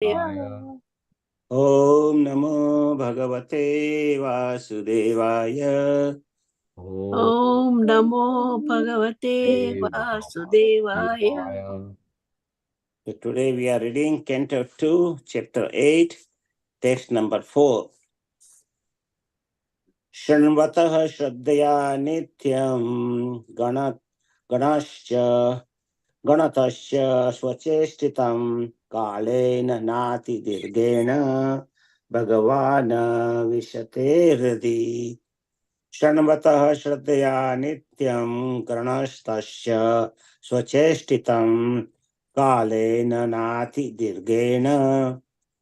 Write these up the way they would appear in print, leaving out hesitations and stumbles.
ओम नमो भगवते वासुदेवाय। ओम नमो भगवते वासुदेवाय. So today we are reading Canto 2, Chapter 8, text number 4. शृण्वतः श्रद्धया नित्यं गणश्च गणतश्च स्वचेष्टितं कालेन नातिदीर्घेण भगवान् विशते हृदि। शृण्वतः श्रद्धया नित्यं गणस्तस्य स्वचेष्टितं कालेन नातिदीर्घेण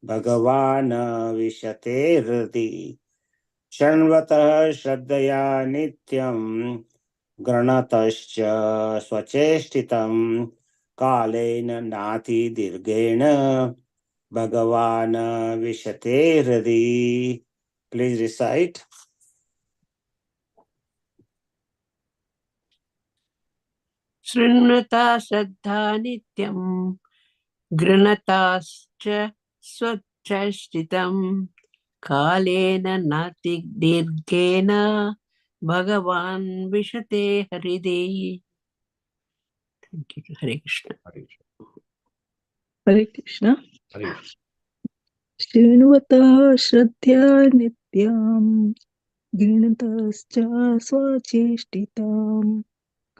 भगवान् विशते हृदि। शृण्वतः श्रद्धया नित्यं गृणतश्च स्वचेष्टितं कालेन नातिदीर्घेण भगवान् विशते हृदि. Please recite. शृण्वता श्रद्धा नित्यं गृणताश्च स्वचेष्टितं कालेन नातिदीर्घेन भगवान् विशते हृदि. Thank you. Hare Krishna. Hare Krishna. शृण्वतः श्रद्धया नित्यां गृणतश्च स्वचेष्टितां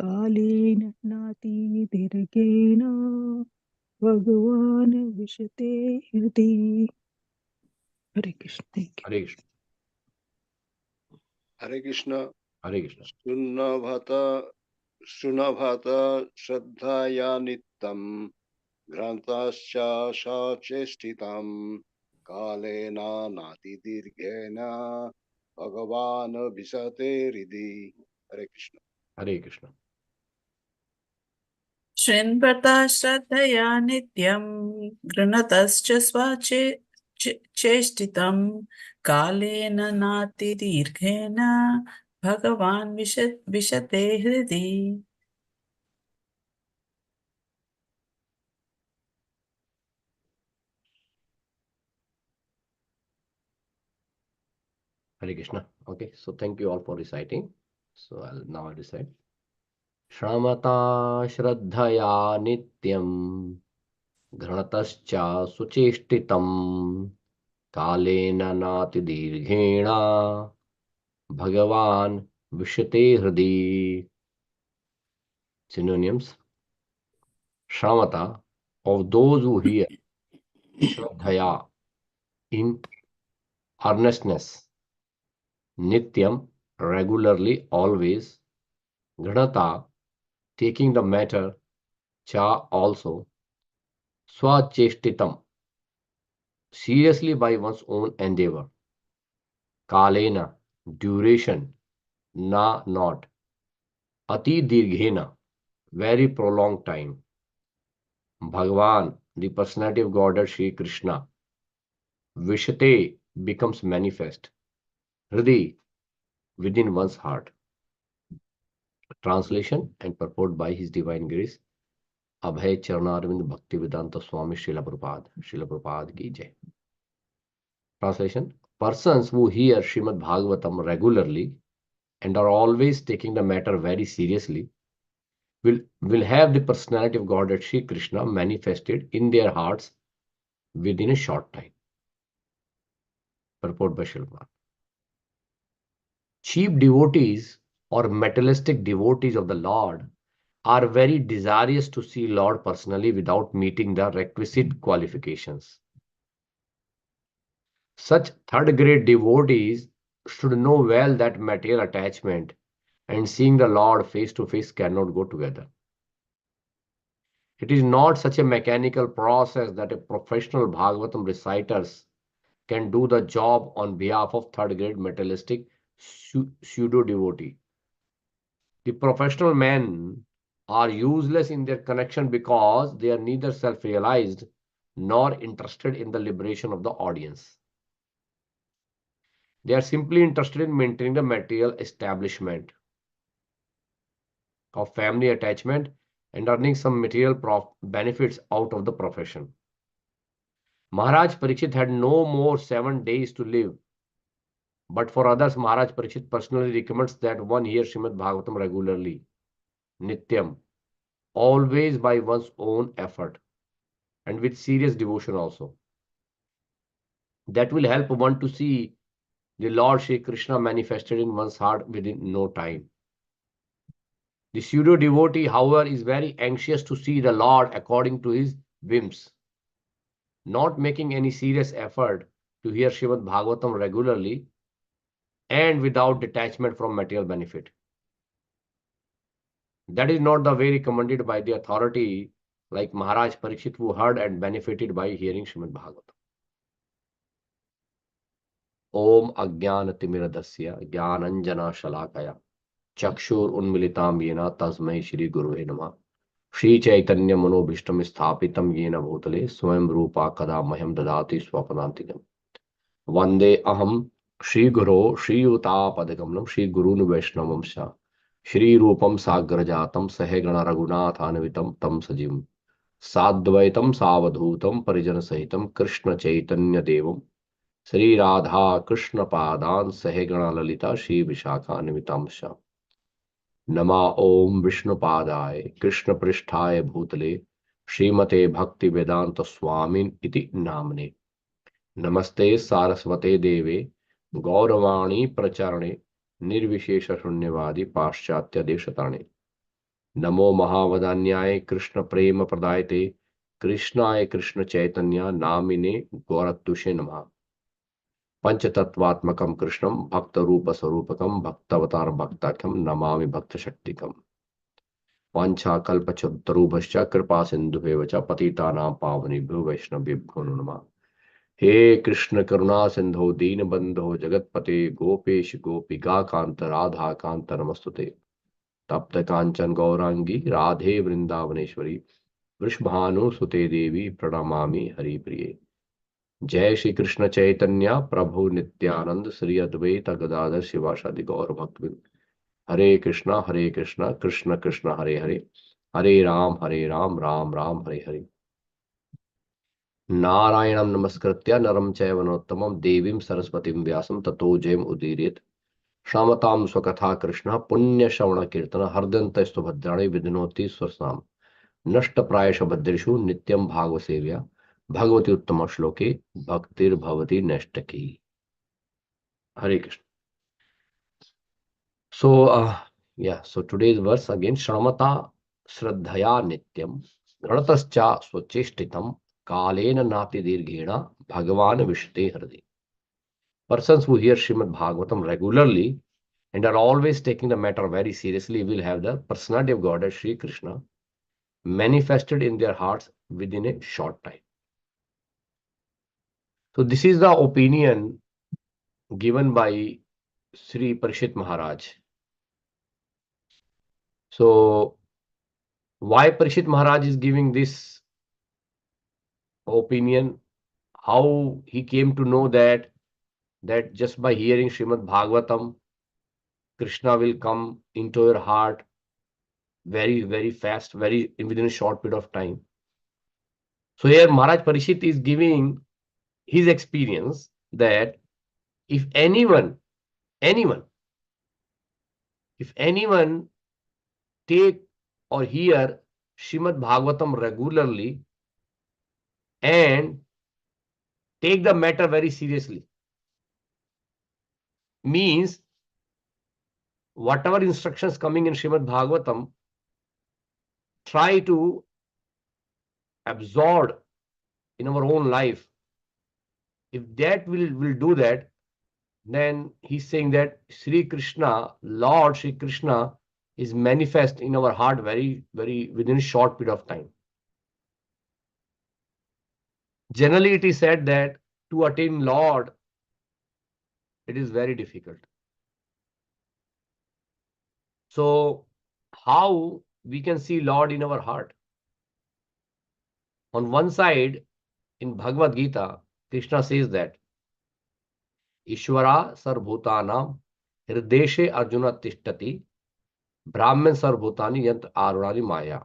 कालेन नातिदीर्घेण भगवान् विशते हृदि. Hare Krishna. Thank you. Hare Krishna. Hare Krishna Hare Krishna. शृण्वत श्रद्धया नित्यं ग्रन्थश्च सचेष्टितं कालेन नातिदीर्घेन भगवान् विशते हृदि. हरे कृष्ण. Hare Krishna. शृण्वता श्रद्धया नित्यं गृणतश्च चेष्टितं कालेन नातिदीर्घेन भगवान् विशते हृदि. Hare Krishna. Okay, so thank you all for reciting. So I'll recite. Shramata Shraddhaya Nityam Ghranatascha Sucheshtitam Kalena Natidirghena Bhagavan Vishate Hridi. Synonyms. Shramata, of those who hear. Shraddhaya, in earnestness. Nityam, regularly, always. Ghanata, taking the matter. Cha, also. Swacheshtitam, seriously by one's own endeavor. Kalena, duration. Na, not. Ati dirghena, very prolonged time. Bhagavan, the personality of Godhead Sri Krishna. Vishate, becomes manifest. Hridi, within one's heart. Translation and purport by His Divine Grace Abhay Charanarvind Bhaktivedanta Swami Srila Prabhupada ki jai. Translation: persons who hear Srimad Bhagavatam regularly and are always taking the matter very seriously will have the personality of Godhead Sri Krishna manifested in their hearts within a short time. Purport by Srila Prabhupada. Cheap devotees or materialistic devotees of the Lord are very desirous to see Lord personally without meeting the requisite qualifications. Such third-grade devotees should know well that material attachment and seeing the Lord face to face cannot go together. It is not such a mechanical process that a professional Bhagavatam reciters can do the job on behalf of third-grade materialistic pseudo-devotee. The professional men are useless in their connection because they are neither self-realized nor interested in the liberation of the audience. They are simply interested in maintaining the material establishment of family attachment and earning some material benefits out of the profession. Maharaj Parikshit had no more 7 days to live. But for others, Maharaj Parikshit personally recommends that one hear Srimad Bhagavatam regularly, Nityam, always by one's own effort and with serious devotion also. That will help one to see the Lord Shri Krishna manifested in one's heart within no time. The pseudo devotee, however, is very anxious to see the Lord according to his whims, not making any serious effort to hear Srimad Bhagavatam regularly and without detachment from material benefit. That is not the way recommended by the authority like Maharaj Parikshit, who heard and benefited by hearing Srimad Bhagavatam. Om Ajnanatimiradasya Jnananjana Shalakaya Chakshur Unmilitam Yena Tasmai Shri Guruve Namah Shri Chaitanya Manobhishtam Sthapitam Yena Bhutale Swayam Rupa Kada Maham Dadati Swapanantikam Vande Aham Shri Guru Shri Utapadakam Shri Gurun Vaishnavam Sha Shri Rupam Sagrajatam Sahegana Raghunathanvitam Tam Sajim साद्वैतम सावधूतम परिजन सहितम कृष्ण चैतन्य देवम श्री राधा कृष्ण पादान सहगण ललिता श्री विशाखान्वितांश नमा ओम विष्णुपादाय कृष्ण पृष्ठाय भूतले श्रीमते भक्ति वेदांत स्वामिन इति नामने नमस्ते सारस्वते देवे गौरवाणी प्रचारणे निर्विशेष शून्यवादी पाश्चात्य देशताणे नमो महावदान्याय कृष्ण प्रेम प्रदायते कृष्णाय कृष्ण चैतन्य नामिने गौरत्तुषे नमः पंचतत्वात्मकं कृष्णं भक्त रूप स्वरूपकं भक्तवतार भक्ताख्यम नमामि भक्त शक्तिकम वाञ्छाकल्पतरुभ्यश्च कृपा सिन्धुभ्येव च पतितानां पावनेभ्यो वैष्णवेभ्यो नमः हे कृष्ण करुणा सिंधो दीनबंधो जगतपते गोपेश गोपिका कांत राधा कांत नमस्तुते तप्त कांचन गौरांगी राधे वृंदावनेश्वरी वृषभानु सुते देवी प्रणमामि हरिप्रिये जय श्री कृष्ण चैतन्य प्रभु नित्यानंद श्री अद्वैत गदाधर शिवासादि गौर भक्तवृंद हरे कृष्णा कृष्ण कृष्ण हरे हरे हरे राम राम राम हरे हरे नारायणं नमस्कृत्य नरं चैव नरोत्तमं देवीं सरस्वतीं व्यासं ततो जयम् उदीरयेत् श्यामतां स्वकथा कृष्ण पुण्य श्रवण कीर्तन हरदंत स्तुभद्राणि विघ्नोति स्वस्नाम नष्ट प्रायश भद्रेषु नित्यं भागव सेव्या भगवती उत्तम श्लोके भक्तिर्भवति नैष्टकी हरे Krishna so today's verse again shramata shraddhaya nityam ganatascha swacheshtitam kalena nati dirghena bhagavan vishte hradi. Persons who hear Srimad Bhagavatam regularly and are always taking the matter very seriously will have the personality of God as Sri Krishna manifested in their hearts within a short time. So this is the opinion given by Sri Parikshit Maharaj. So why Parikshit Maharaj is giving this opinion? How he came to know that just by hearing Srimad Bhagavatam, Krishna will come into your heart very, very fast, very within a short period of time. So here Maharaj Parikshit is giving his experience that if anyone take or hear Srimad Bhagavatam regularly and take the matter very seriously, means whatever instructions coming in Srimad Bhagavatam, try to absorb in our own life. If that will do that, then he's saying that Sri Krishna, Lord Sri Krishna, is manifest in our heart very, very within a short period of time. Generally, it is said that to attain Lord, it is very difficult. So, how we can see Lord in our heart? On one side, in Bhagavad Gita, Krishna says that Ishvara Sarvbhutanam Hirdeshe Arjuna Tishtati Brahman Sarvbhutani Yant Arunani Maya.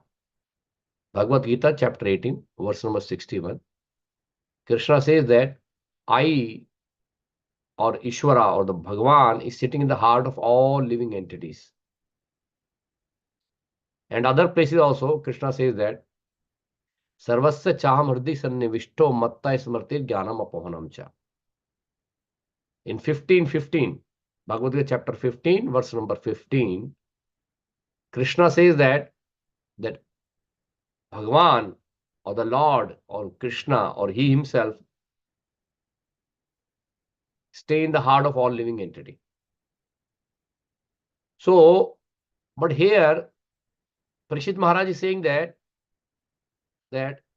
Bhagavad Gita, chapter 18, verse number 61. Krishna says that I, or Ishvara, or the Bhagavan, is sitting in the heart of all living entities. And other places also, Krishna says that Sarvasya chaham hridhi sannivishto matta smrtir jnanam apohanam cha. In 15:15, Bhagavad Gita chapter 15, verse number 15, Krishna says that Bhagavan, or the Lord, or Krishna, or he himself, stay in the heart of all living entity. So, but here, Parishit Maharaj is saying that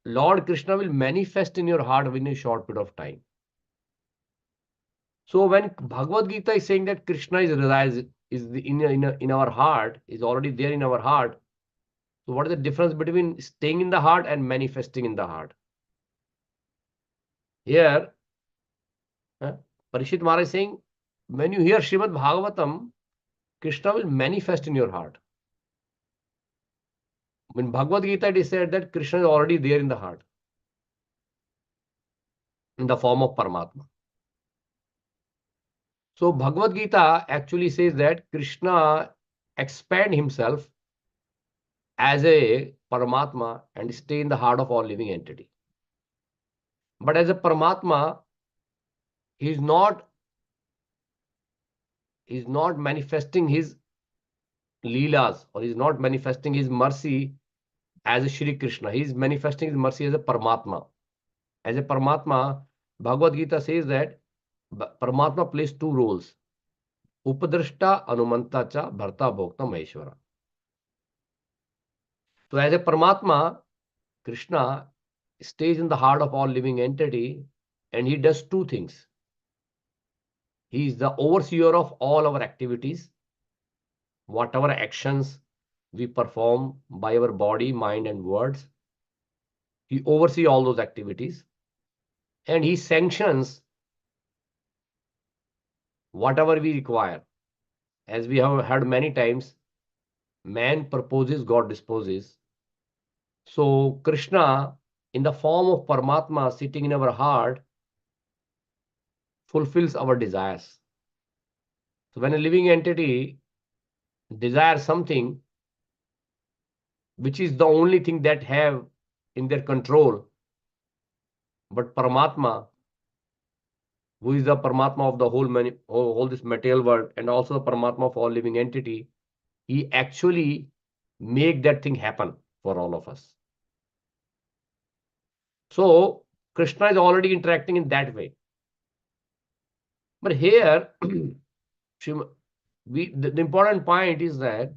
Lord Krishna will manifest in your heart within a short period of time. So when Bhagavad Gita is saying that Krishna in our heart, is already there in our heart, so what is the difference between staying in the heart and manifesting in the heart? Here, Parishit Maharaj is saying, when you hear Srimad Bhagavatam, Krishna will manifest in your heart. In Bhagavad Gita, it is said that Krishna is already there in the heart, in the form of Paramatma. So Bhagavad Gita actually says that Krishna expand himself as a Paramatma and stay in the heart of all living entity. But as a Paramatma, he is not manifesting his Leelas, or he is not manifesting his mercy as a Shri Krishna. He is manifesting his mercy as a Paramatma. As a Paramatma, Bhagavad Gita says that Paramatma plays two roles: Upadrashta, Anumanta cha, Bharta, Bhokta, Maheshwara. So as a Paramatma, Krishna stays in the heart of all living entity, and he does two things. He is the overseer of all our activities, whatever actions we perform by our body, mind, and words. He oversees all those activities, and he sanctions whatever we require. As we have heard many times, man proposes, God disposes. So Krishna, in the form of Paramatma sitting in our heart, fulfills our desires. So when a living entity desires something which is the only thing that have in their control, but Paramatma, who is the Paramatma of the whole this material world, and also the Paramatma of all living entity, he actually make that thing happen for all of us. So Krishna is already interacting in that way. But here, the important point is that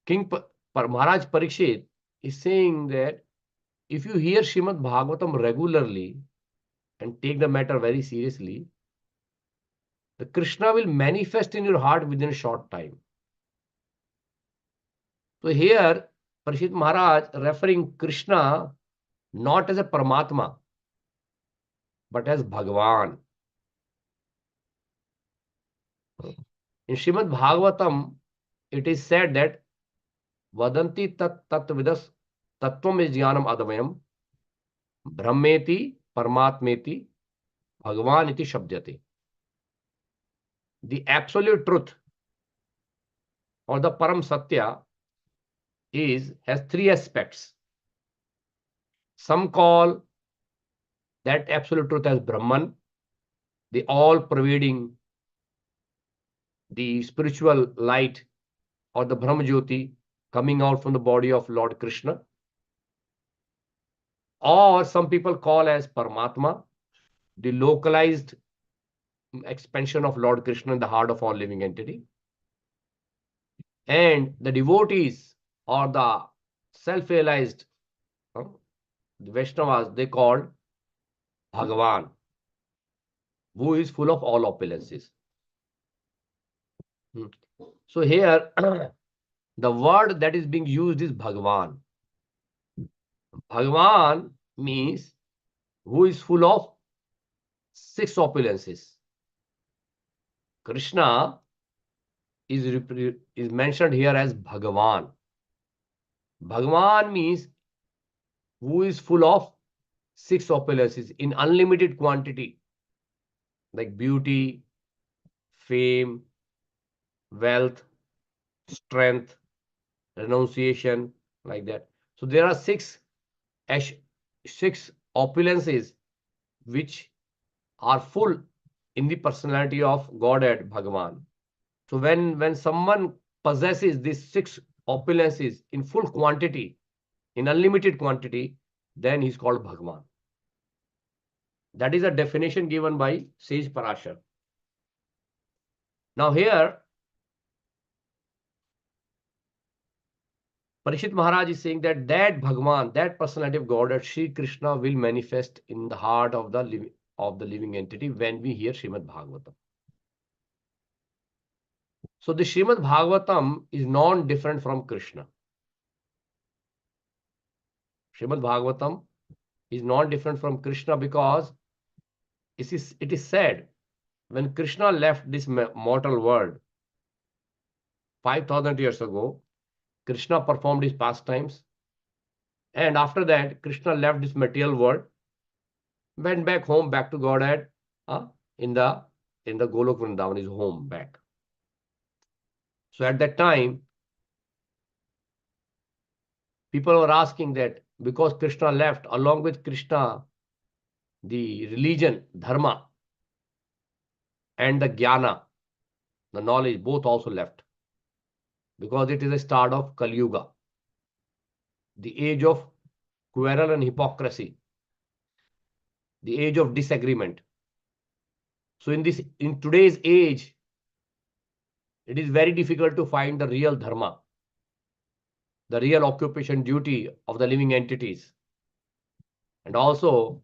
King Maharaj Parikshit is saying that if you hear Srimad Bhagavatam regularly and take the matter very seriously, the Krishna will manifest in your heart within a short time. So here, Parikshit Maharaj referring Krishna not as a Paramatma, but as Bhagavan. In Srimad Bhagavatam, it is said that Vadanti tat tatvidas tattvam is jnanam adavayam brahmeti paramatmeti Bhagavan iti shabdyate. The absolute truth, or the Param Satya, has three aspects. Some call that absolute truth as Brahman, the all-pervading, the spiritual light, or the Brahmajyoti coming out from the body of Lord Krishna. Or some people call as Paramatma, the localized expansion of Lord Krishna in the heart of all living entity. And the devotees, or the self-realized, the Vaishnavas, they called Bhagavan, who is full of all opulences. So here, the word that is being used is Bhagavan. Bhagavan means who is full of 6 opulences. Krishna is mentioned here as Bhagavan. Bhagavan means who is full of 6 opulences in unlimited quantity, like beauty, fame, wealth, strength, renunciation, like that. So there are six opulences which are full in the personality of Godhead Bhagavan. So when someone possesses these 6 opulences in full quantity, in unlimited quantity, then he's called Bhagavan. That is a definition given by Sage Parashar. Now here, Parishit Maharaj is saying that Bhagavan, that personality of Godhead, Sri Krishna, will manifest in the heart of the living entity when we hear Srimad Bhagavatam. So the Srimad Bhagavatam is non-different from Krishna. Srimad Bhagavatam is not different from Krishna because it is said when Krishna left this mortal world 5,000 years ago, Krishna performed his pastimes, and after that Krishna left this material world, went back home, back to Godhead, in the Golok Vrindavan, his home back. So at that time, people were asking that because Krishna left, along with Krishna, the religion, dharma, and the jnana, the knowledge, both also left. Because it is a start of Kali Yuga, the age of quarrel and hypocrisy, the age of disagreement. So in today's age, it is very difficult to find the real dharma, the real occupation duty of the living entities, and also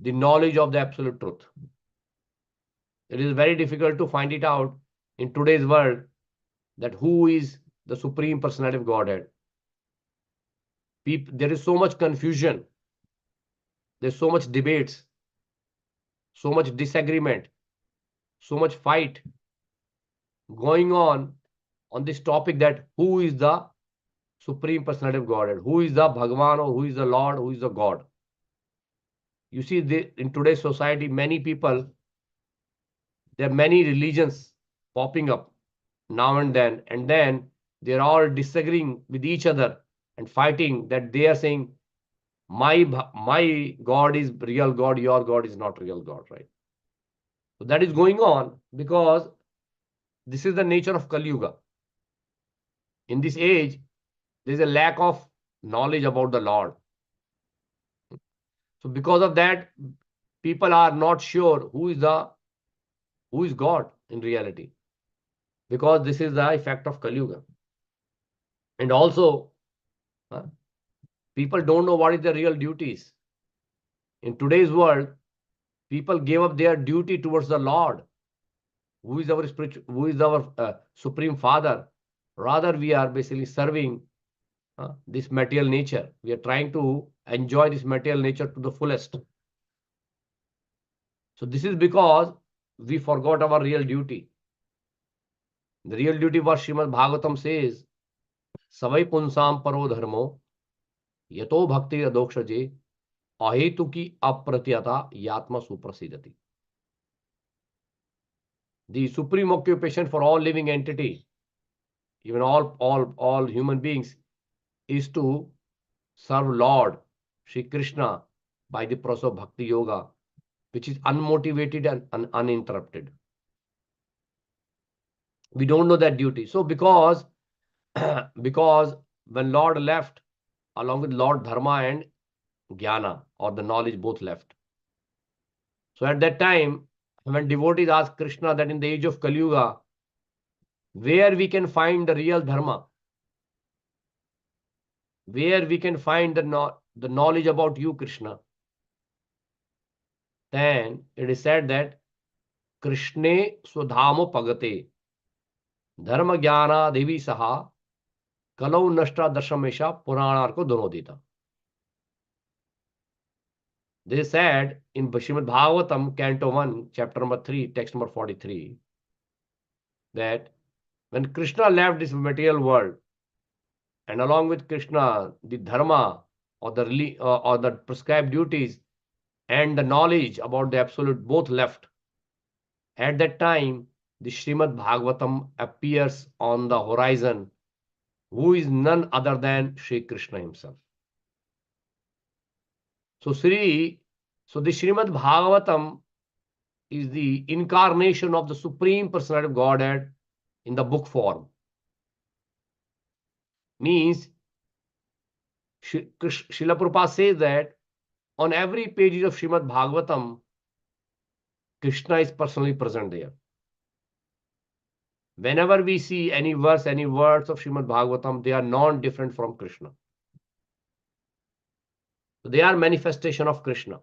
the knowledge of the absolute truth. It is very difficult to find it out in today's world that who is the Supreme Personality of Godhead. There is so much confusion, there's so much debates, so much disagreement, so much fight going on this topic that who is the Supreme Personality of Godhead, who is the Bhagavan, or who is the Lord, who is the God. You see, in today's society, many people, there are many religions popping up now and then they're all disagreeing with each other and fighting, that they are saying, my God is real God, your God is not real God, right? So that is going on because this is the nature of Kali Yuga. In this age, there is a lack of knowledge about the Lord. So because of that, people are not sure who is God in reality, because this is the effect of Kali Yuga. And also, people don't know what is the real duties. In today's world, people gave up their duty towards the Lord, who is our Supreme Father. Rather, we are basically serving this material nature. We are trying to enjoy this material nature to the fullest. So this is because we forgot our real duty. The real duty, what Srimad Bhagavatam says, Savai punsam paro dharmo, yato bhakti adokshaje, ahetuki apratyata yatma suprasidati. The supreme occupation for all living entity, even all human beings, is to serve Lord Shri Krishna by the process of Bhakti Yoga, which is unmotivated and uninterrupted. We don't know that duty. So because when Lord left, along with Lord Dharma and Jnana, or the knowledge, both left. So at that time, when devotees ask Krishna that in the age of Kali Yuga, where we can find the real Dharma, where we can find the knowledge about you, Krishna, then it is said that Krishne Swadhamo Pagate Dharma Jnana Devi Saha Kalau Nashta Dashamesha Puranarko Donodita. They said in Srimad Bhagavatam, Canto 1, Chapter number 3, text number 43, that when Krishna left this material world, and along with Krishna, the Dharma, or the prescribed duties and the knowledge about the absolute both left. At that time, the Srimad Bhagavatam appears on the horizon, who is none other than Sri Krishna himself. So the Srimad Bhagavatam is the incarnation of the Supreme Personality of Godhead in the book form. Means, Srila Prabhupada says that on every page of Srimad Bhagavatam, Krishna is personally present there. Whenever we see any verse, any words of Srimad Bhagavatam, they are non-different from Krishna. So they are manifestation of Krishna.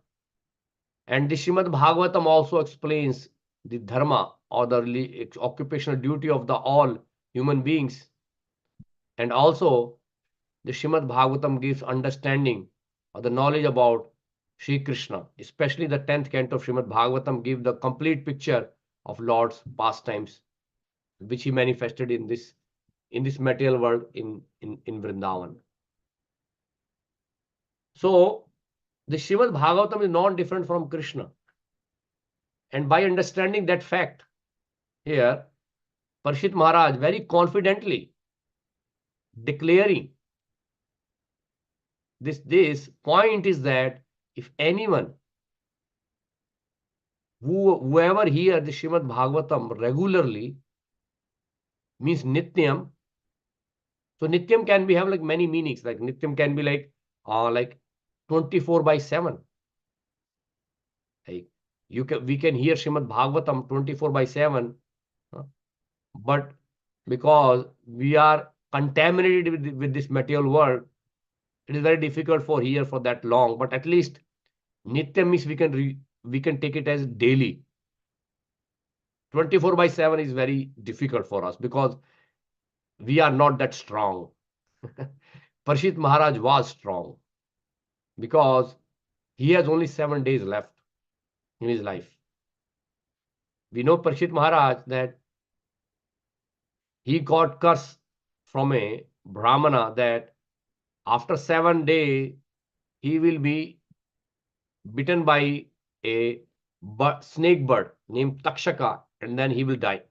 And the Srimad Bhagavatam also explains the dharma or the occupational duty of the all human beings. And also, the Srimad Bhagavatam gives understanding or the knowledge about Sri Krishna, especially the 10th canto of Srimad Bhagavatam gives the complete picture of Lord's pastimes, which he manifested in this material world in Vrindavan. So the Srimad Bhagavatam is not different from Krishna. And by understanding that fact, here, Parishit Maharaj very confidently declaring this point is that if anyone, whoever hear the Srimad Bhagavatam regularly, means Nityam. So Nityam can be have like many meanings. Like Nityam can be like 24/7. Like we can hear Srimad Bhagavatam 24/7, but because we are contaminated with this material world, it is very difficult for here for that long. But at least Nityam means we can take it as daily. 24/7 is very difficult for us because we are not that strong. Parishit Maharaj was strong because he has only 7 days left in his life. We know Parishit Maharaj that he got curse from a Brahmana that after 7 days he will be bitten by a snake bird named Takshaka and then he will die.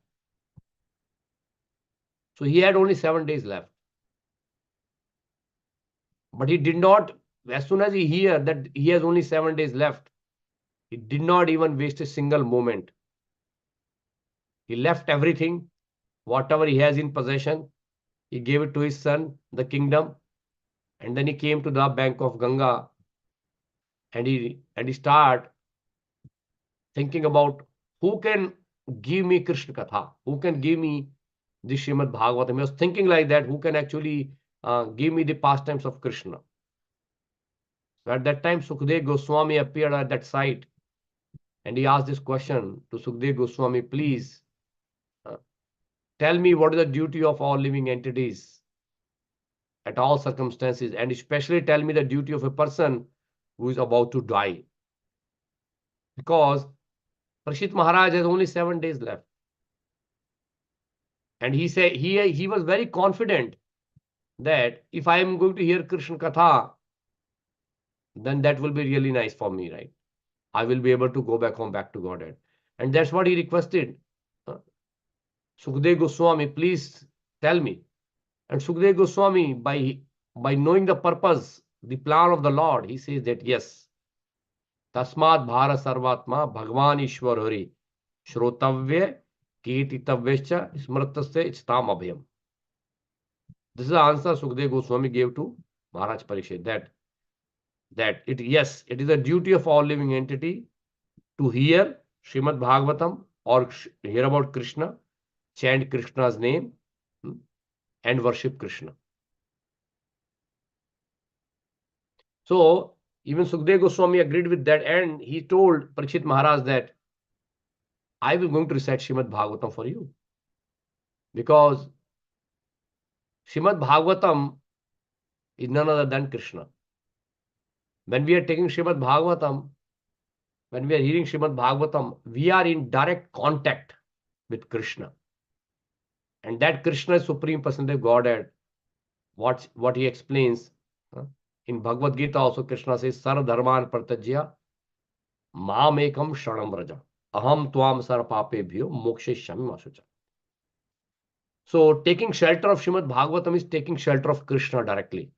So he had only 7 days left. But he did not, as soon as he heard that he has only 7 days left, he did not even waste a single moment. He left everything, whatever he has in possession, he gave it to his son, the kingdom, and then he came to the bank of Ganga and he started thinking about who can give me Krishna Katha, who can give me the Srimad Bhagavatam. He was thinking like that, who can actually give me the pastimes of Krishna. So at that time, Sukadeva Goswami appeared at that site and he asked this question to Sukadeva Goswami, please tell me what is the duty of all living entities at all circumstances, and especially tell me the duty of a person who is about to die. Because Parishit Maharaj has only 7 days left. And he said he was very confident that if I am going to hear Krishna Katha, then that will be really nice for me, right? I will be able to go back home, back to Godhead. And that's what he requested. Sukadeva Goswami, please tell me. And Sukadeva Goswami, by knowing the purpose, the plan of the Lord, he says that yes, Tasmat Bhara Sarvatma Bhagwan Ishwar Hari Shrotavya Kirtitavyacha Smritasya Ichtam Abhyam. This is the answer Sukadeva Goswami gave to Maharaj Parikshit, that it is a duty of all living entity to hear Srimad Bhagavatam or hear about Krishna, chant Krishna's name, and worship Krishna. So even Sukadeva Goswami agreed with that, and he told Parikshit Maharaj that I will going to recite Srimad Bhagavatam for you. Because Srimad Bhagavatam is none other than Krishna. When we are taking Srimad Bhagavatam, when we are hearing Srimad Bhagavatam, we are in direct contact with Krishna. And that Krishna is Supreme Personality of Godhead. What he explains In Bhagavad Gita also Krishna says, Sarva dharman pratajya mam ekam sharanam vraja. Aham tvam sarva papebhyo mokshayami masucha. So taking shelter of Srimad Bhagavatam is taking shelter of Krishna directly.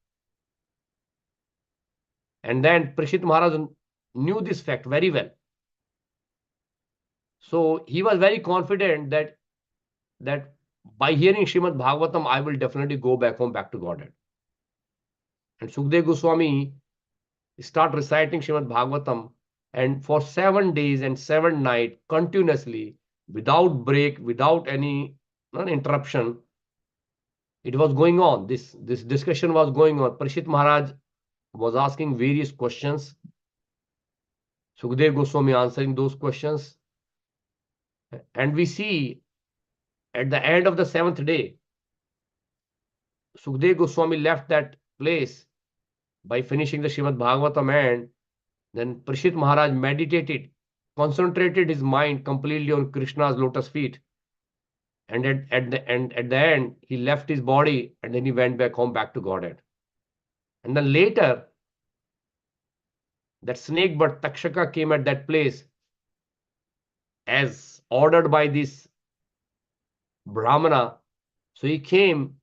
And then Parikshit Maharaj knew this fact very well. So he was very confident that by hearing Srimad Bhagavatam, I will definitely go back home, back to Godhead. And Sukdev Goswami start reciting Srimad Bhagavatam, and for 7 days and 7 nights continuously, without break, without any interruption, it was going on. This discussion was going on. Parikshit Maharaj was asking various questions. Sukdev Goswami answering those questions. And we see at the end of the 7th day, Sukdev Goswami left that place by finishing the Srimad Bhagavatam, and then Parikshit Maharaj meditated, concentrated his mind completely on Krishna's lotus feet. And at the end, he left his body and then he went back home, back to Godhead. And then later, that snake bird Takshaka came at that place as ordered by this Brahmana. So he came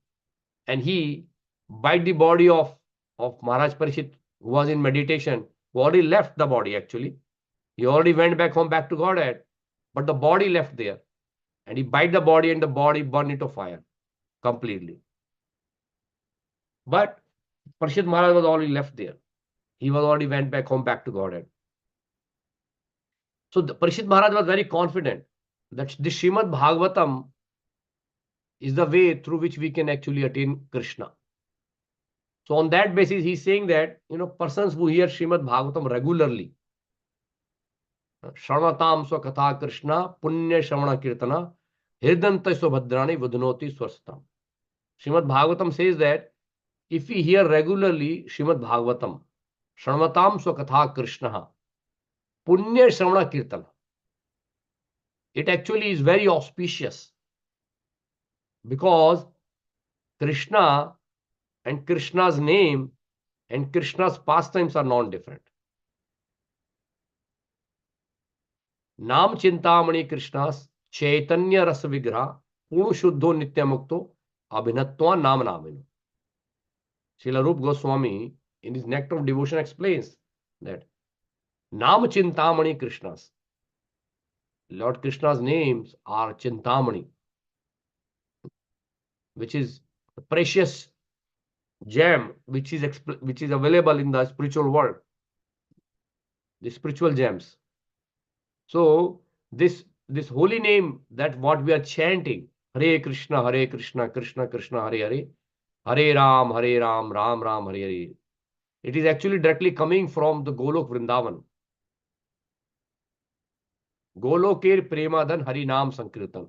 and he bite the body of Maharaj Parikshit, who was in meditation, who already left the body actually. He already went back home, back to Godhead, but the body left there. And he bite the body and the body burned into fire completely. But Parikshit Maharaj was already left there. He was already went back home, back to Godhead. So Parikshit Maharaj was very confident that the Srimad Bhagavatam is the way through which we can actually attain Krishna. So on that basis, he's saying that, persons who hear Srimad Bhagavatam regularly, Shramatam Swakatha Krishna, Punya Shravana Kirtana, Hirdanta Swabhadrani Vadunoti Swastam. Srimad Bhagavatam says that if we hear regularly Srimad Bhagavatam, Shramatam Swakatha Krishna, Punya Shravana Kirtana, it actually is very auspicious because Krishna and Krishna's name and Krishna's pastimes are non-different. Nam Chintamani Krishna's Chaitanya Rasa Vigraha Punu Shuddho Nitya Mukto Abhinatva Nam Namino. Srila Rupa Goswami in his Nectar of Devotion explains that Nam Chintamani Krishna's, Lord Krishna's names are Chintamani, which is a precious gem which is available in the spiritual world, the spiritual gems. So this holy name, that what we are chanting, Hare Krishna, Krishna Krishna, Hare Hare, Hare Ram, Ram Ram, Hare Hare. It is actually directly coming from the Golok Vrindavan. Golokir Premadan Hari Nam Sankirtan.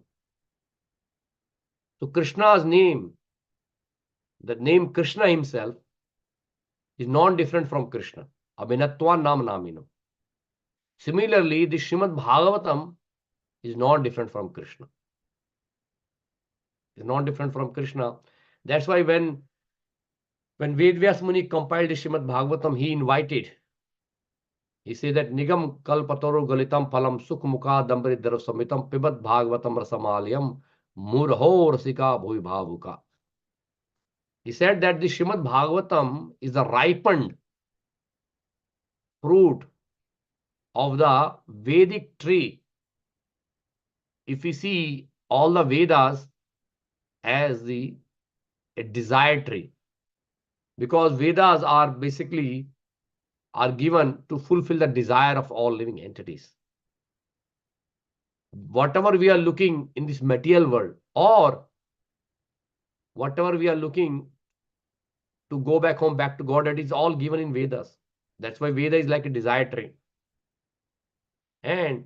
So Krishna's name, the name Krishna himself, is non-different from Krishna. Abhinatva Nam Namino. Similarly, the Srimad Bhagavatam is not different from Krishna. It's not different from Krishna. That's why when Vedvyas Muni compiled the Srimad Bhagavatam, he said that Nigam Kalpataru Galitam Phalam Sukh Mukha Dambari Samitam Pibat Bhagavatam Rasamalyam Murho Rasika Bhuvi Bhavuka. He said that the Srimad Bhagavatam is the ripened fruit of the Vedic tree. If we see all the Vedas as a desired tree, because Vedas are basically given to fulfill the desire of all living entities. Whatever we are looking in this material world, or whatever we are looking to go back home, back to God, that is all given in Vedas. That's why Veda is like a desired tree. And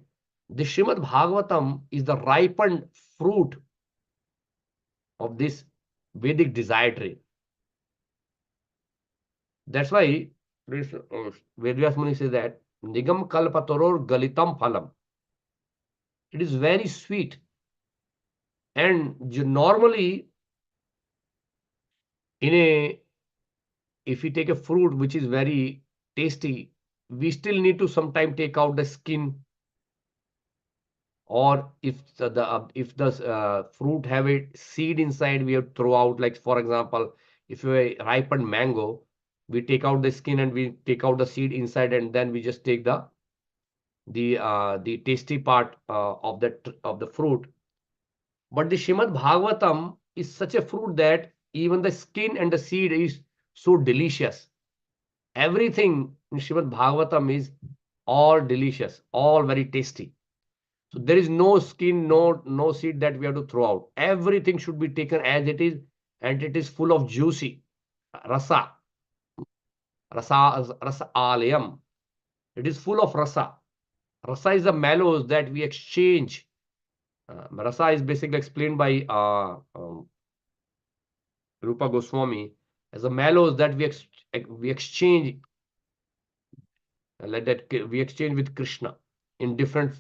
the Srimad Bhagavatam is the ripened fruit of this Vedic desire tree. That's why Vedvyas Muni says that Nigam Kalpatoror Galitam Phalam. It is very sweet. And normally in if we take a fruit which is very tasty, we still need to sometime take out the skin, or if the fruit have a seed inside, we have to throw out. Like for example, if you have a ripened mango, we take out the skin and we take out the seed inside, and then we just take the tasty part of the fruit. But the Shrimad Bhagavatam is such a fruit that even the skin and the seed is so delicious. Everything in Shrimad Bhagavatam is all delicious, all very tasty. So there is no skin, no seed that we have to throw out. Everything should be taken as it is, and it is full of juicy rasa, rasa alayam. It is full of rasa. Rasa is the mallows that we exchange. Rasa is basically explained by Rupa Goswami as the mallows that we exchange, like that we exchange with Krishna in different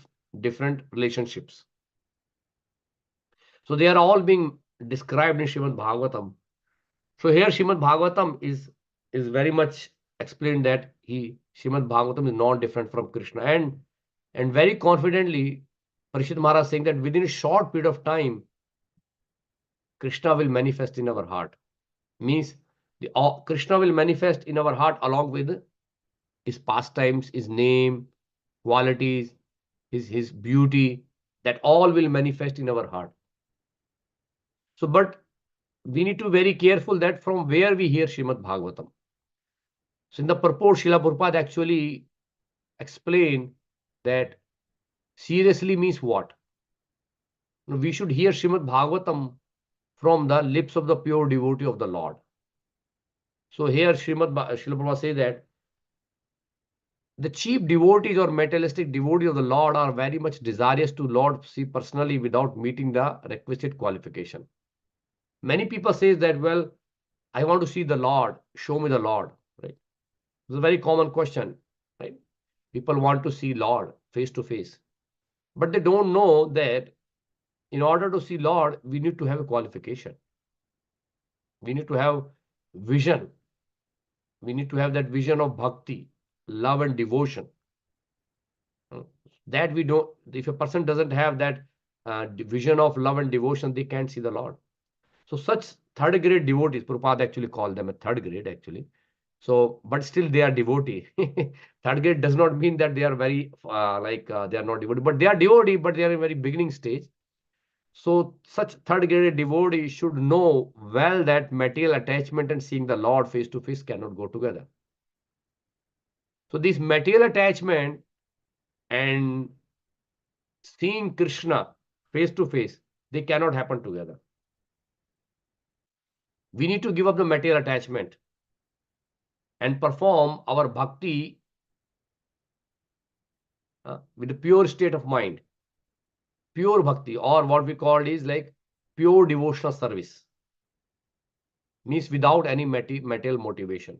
relationships. So they are all being described in Srimad Bhagavatam. So here Srimad Bhagavatam is very much explained that Srimad Bhagavatam is not different from Krishna, and very confidently Parishit Maharaj saying that within a short period of time Krishna will manifest in our heart. Means Krishna will manifest in our heart along with his pastimes, his name, qualities, his beauty, that all will manifest in our heart. So, but we need to be very careful that from where we hear Srimad Bhagavatam. So in the purport, Srila Prabhupada actually explained that seriously means what? We should hear Srimad Bhagavatam from the lips of the pure devotee of the Lord. So here Srila Prabhupada says that the cheap devotees or materialistic devotees of the Lord are very much desirous to Lord see personally without meeting the requisite qualification. Many people say that, well, I want to see the Lord, show me the Lord, right? It's a very common question, right? People want to see Lord face to face, but they don't know that in order to see Lord, we need to have a qualification. We need to have vision. We need to have that vision of bhakti, love and devotion. That we don't, if a person doesn't have that vision of love and devotion, they can't see the Lord. So such third grade devotees, Prabhupada actually called them a third grade actually. So, but still they are devotee. Third grade does not mean that they are very they are not devotee, but they are devotee, but they are in very beginning stage. So such third grade devotee should know well that material attachment and seeing the Lord face to face cannot go together. So this material attachment and seeing Krishna face to face, they cannot happen together. We need to give up the material attachment and perform our bhakti with a pure state of mind. Pure bhakti, or what we call is like pure devotional service. Means without any material motivation.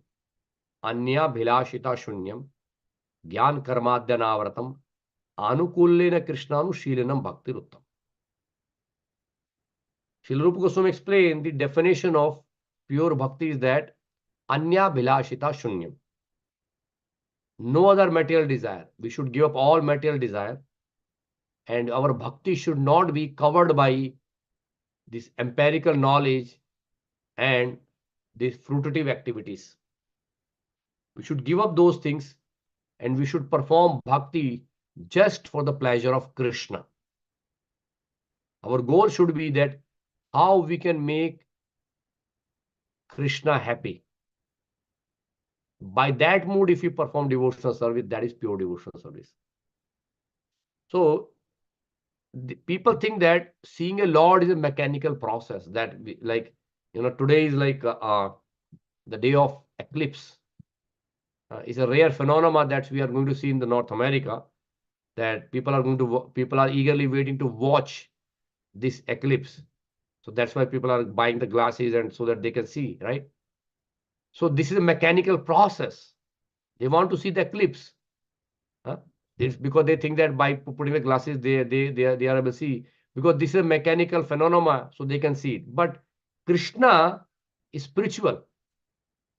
Anya bhilashita shunyam gyan karmadyanavratam anukullena krishnanu shilanam bhaktiruttam. Srila Rupa Goswami explained the definition of pure bhakti is that anya bhilashita shunyam. No other material desire. We should give up all material desire, and our bhakti should not be covered by this empirical knowledge and these fruitative activities. We should give up those things and we should perform bhakti just for the pleasure of Krishna. Our goal should be that how we can make Krishna happy. By that mood, if we perform devotional service, that is pure devotional service. So people think that seeing a Lord is a mechanical process, that today is like the day of eclipse. It's a rare phenomenon that we are going to see in the North America, that people are eagerly waiting to watch this eclipse. So that's why people are buying the glasses and so that they can see, right? So this is a mechanical process. They want to see the eclipse. It's because they think that by putting the glasses, they are able to see. Because this is a mechanical phenomenon, so they can see it. But Krishna is spiritual.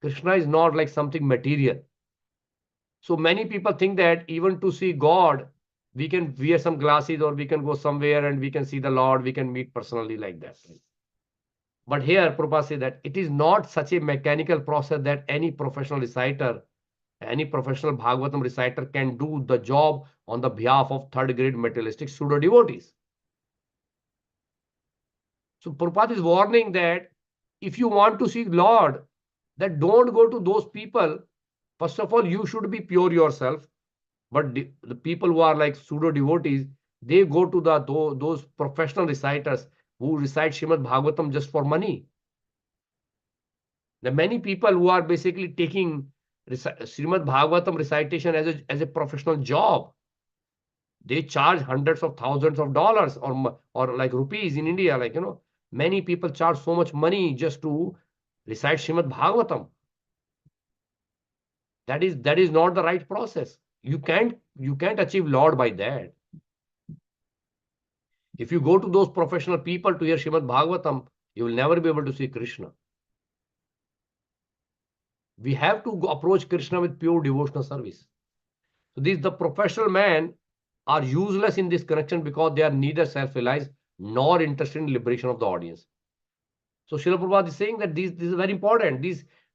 Krishna is not like something material. So many people think that even to see God, we can wear some glasses or we can go somewhere and we can see the Lord, we can meet personally like that. But here, Prabhupada says that it is not such a mechanical process that any professional reciter, any professional Bhagavatam reciter can do the job on the behalf of third-grade materialistic pseudo-devotees. So Prabhupada is warning that if you want to see Lord, that don't go to those people. First of all, you should be pure yourself. But the people who are like pseudo devotees, they go to those professional reciters who recite Srimad Bhagavatam just for money. There are many people who are basically taking Srimad Bhagavatam recitation as a professional job. They charge hundreds of thousands of dollars or like rupees in India, like, many people charge so much money just to recite Srimad Bhagavatam. That is not the right process. You can't achieve Lord by that. If you go to those professional people to hear Srimad Bhagavatam, you will never be able to see Krishna. We have to approach Krishna with pure devotional service. So the professional men are useless in this connection because they are neither self-realized nor interested in liberation of the audience. So Srila Prabhupada is saying that this is very important.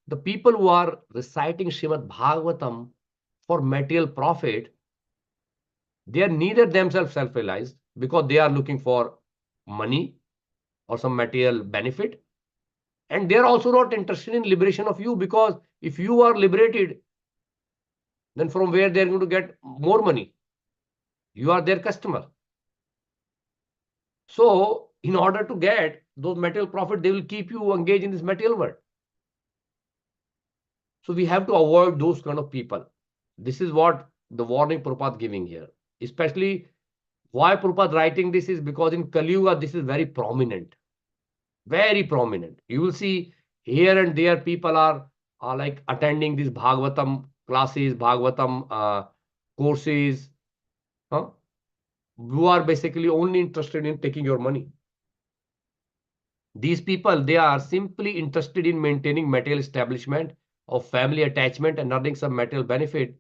The people who are reciting Srimad Bhagavatam for material profit, they are neither themselves self-realized because they are looking for money or some material benefit. And they're also not interested in liberation of you, because if you are liberated, then from where they're going to get more money? You are their customer. So in order to get those material profit, they will keep you engaged in this material world. So we have to avoid those kind of people. This is what the warning Prabhupada giving here. Especially why Prabhupada writing this is because in Kali Yuga, this is very prominent. Very prominent. You will see here and there people are like attending these Bhagavatam classes, Bhagavatam courses, who are basically only interested in taking your money. These people, they are simply interested in maintaining material establishment of family attachment and earning some material benefit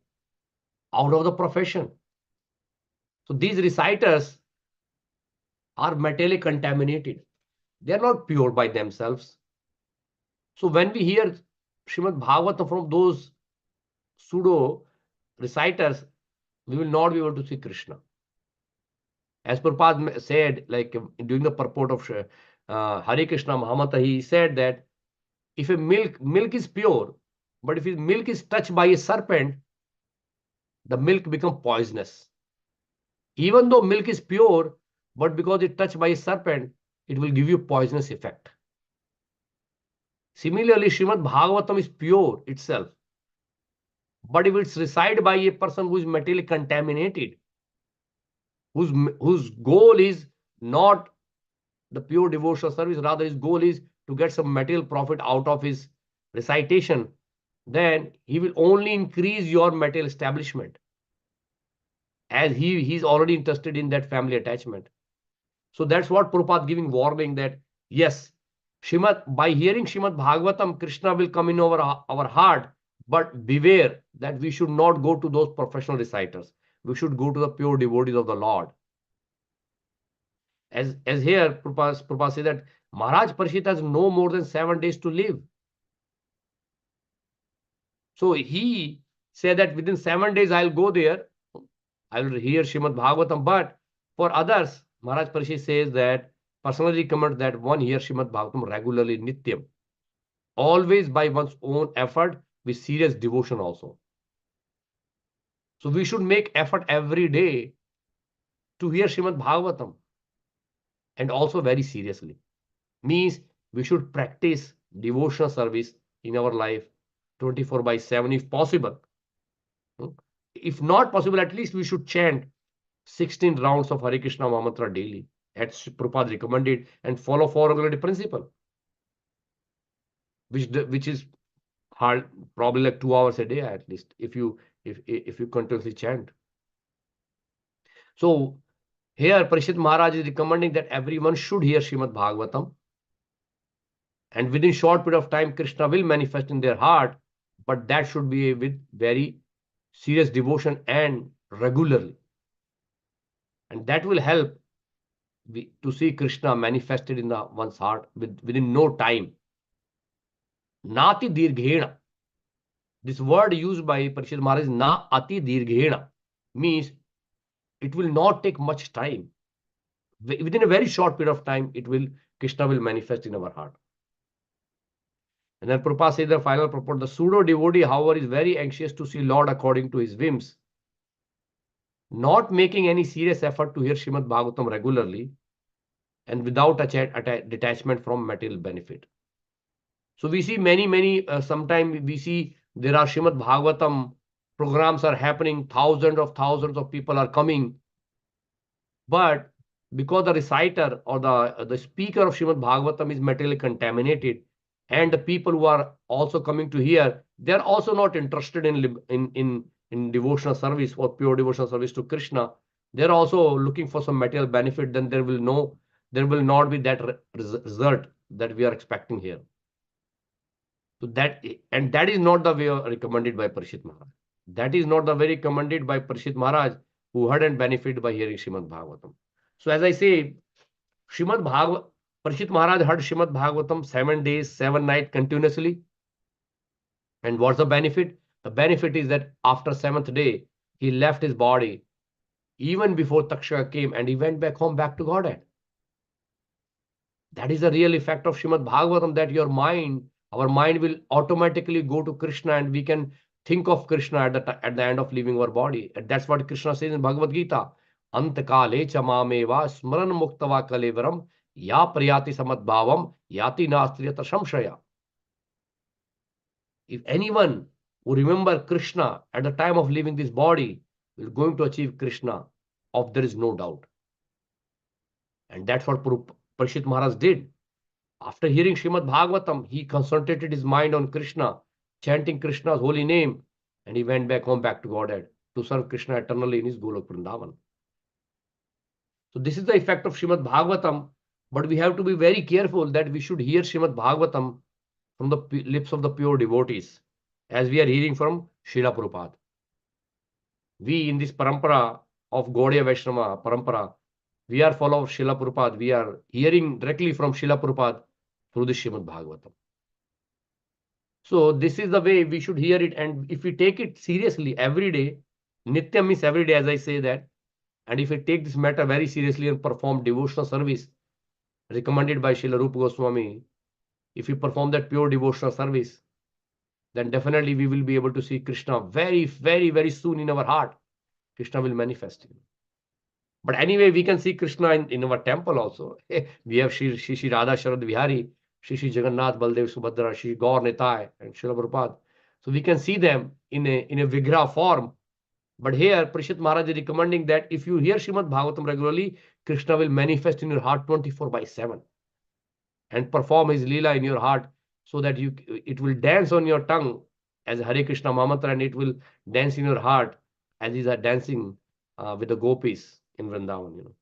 out of the profession. So these reciters are materially contaminated. They are not pure by themselves. So when we hear Srimad Bhagavatam from those pseudo reciters, we will not be able to see Krishna. As Prabhupada said, like during the purport of Hare Krishna Mahamata, he said that if a milk is pure, but if his milk is touched by a serpent, the milk becomes poisonous. Even though milk is pure, but because it touched by a serpent, it will give you poisonous effect. Similarly, Srimad Bhagavatam is pure itself. But if it's recited by a person who is materially contaminated, whose goal is not the pure devotional service, rather his goal is to get some material profit out of his recitation, then he will only increase your material establishment, as he's already interested in that family attachment. So that's what Prabhupada giving warning that yes, by hearing Srimad Bhagavatam, Krishna will come in our heart, but beware that we should not go to those professional reciters. We should go to the pure devotees of the Lord. As here, Prabhupada says that Maharaj Parishit has no more than 7 days to live. So he said that within 7 days I'll go there, I will hear Srimad Bhagavatam. But for others, Maharaj Parishit says that personally recommend that one hear Srimad Bhagavatam regularly, nityam, always by one's own effort with serious devotion also. So we should make effort every day to hear Srimad Bhagavatam, and also very seriously. Means we should practice devotional service in our life 24/7 if possible. If not possible, at least we should chant 16 rounds of Hare Krishna Mahamantra daily, as Prabhupada recommended, and follow 4 regularity principle, which is hard, probably like 2 hours a day at least, if you continuously chant. So here Parishit Maharaj is recommending that everyone should hear Srimad Bhagavatam, And within short period of time, Krishna will manifest in their heart, but that should be with very serious devotion and regularly. And that will help to see Krishna manifested in one's heart within no time. Nati dirghena. This word used by Parishad Maharaj, na ati dirghena, means it will not take much time. Within a very short period of time, Krishna will manifest in our heart. And then Prabhupada says the final purport, the pseudo devotee, however, is very anxious to see Lord according to his whims, not making any serious effort to hear Srimad Bhagavatam regularly and without detachment from material benefit. So we see many, sometimes we see there are Srimad Bhagavatam programs are happening, thousands of people are coming. But because the reciter or the speaker of Srimad Bhagavatam is materially contaminated, and the people who are also coming to hear, they are also not interested in devotional service or pure devotional service to Krishna. They're also looking for some material benefit, then there will not be that result that we are expecting here. So that is not the way recommended by Parishit Maharaj. That is not the way recommended by Parishit Maharaj, who heard and benefited by hearing Srimad Bhagavatam. So as I say, Parishit Maharaj heard Srimad Bhagavatam 7 days, 7 nights continuously. And what's the benefit? The benefit is that after 7th day, he left his body even before Takshaka came, and he went back home, back to Godhead. That is the real effect of Srimad Bhagavatam, that our mind will automatically go to Krishna, and we can think of Krishna at the end of leaving our body. And that's what Krishna says in Bhagavad Gita. Antakale chamameva smaran muktava kalevaram ya priyati samadbhavam yati nastriyata samshaya. If anyone who remember Krishna at the time of leaving this body is going to achieve Krishna, there is no doubt. And that's what Parishit Maharaj did. After hearing Srimad Bhagavatam, he concentrated his mind on Krishna, chanting Krishna's holy name, and he went back home, back to Godhead, to serve Krishna eternally in his Golok Vrindavan. So this is the effect of Srimad Bhagavatam, but we have to be very careful that we should hear Srimad Bhagavatam from the lips of the pure devotees, as we are hearing from Srila Prabhupada. We in this parampara of Gaudiya Vaishnava parampara, we are followers of Srila Prabhupada. We are hearing directly from Srila Prabhupada through the Srimad Bhagavatam. So this is the way we should hear it. And if we take it seriously every day, Nitya means every day, as I say that, and if we take this matter very seriously and perform devotional service recommended by Srila Rupa Goswami, if we perform that pure devotional service, then definitely we will be able to see Krishna very, very, very soon in our heart. Krishna will manifest. But anyway, we can see Krishna in our temple also. We have Shri Radha Sharad Vihari, Shri Jagannath, Baldev, Subhadra, Shri Gaur Nitai, and Srila Prabhupada. So we can see them in a Vigraha form. But here, Parishit Maharaj is recommending that if you hear Srimad Bhagavatam regularly, Krishna will manifest in your heart 24/7 and perform his Leela in your heart, so that it will dance on your tongue as Hare Krishna Mahamantra, and it will dance in your heart as these are dancing with the gopis in Vrindavan.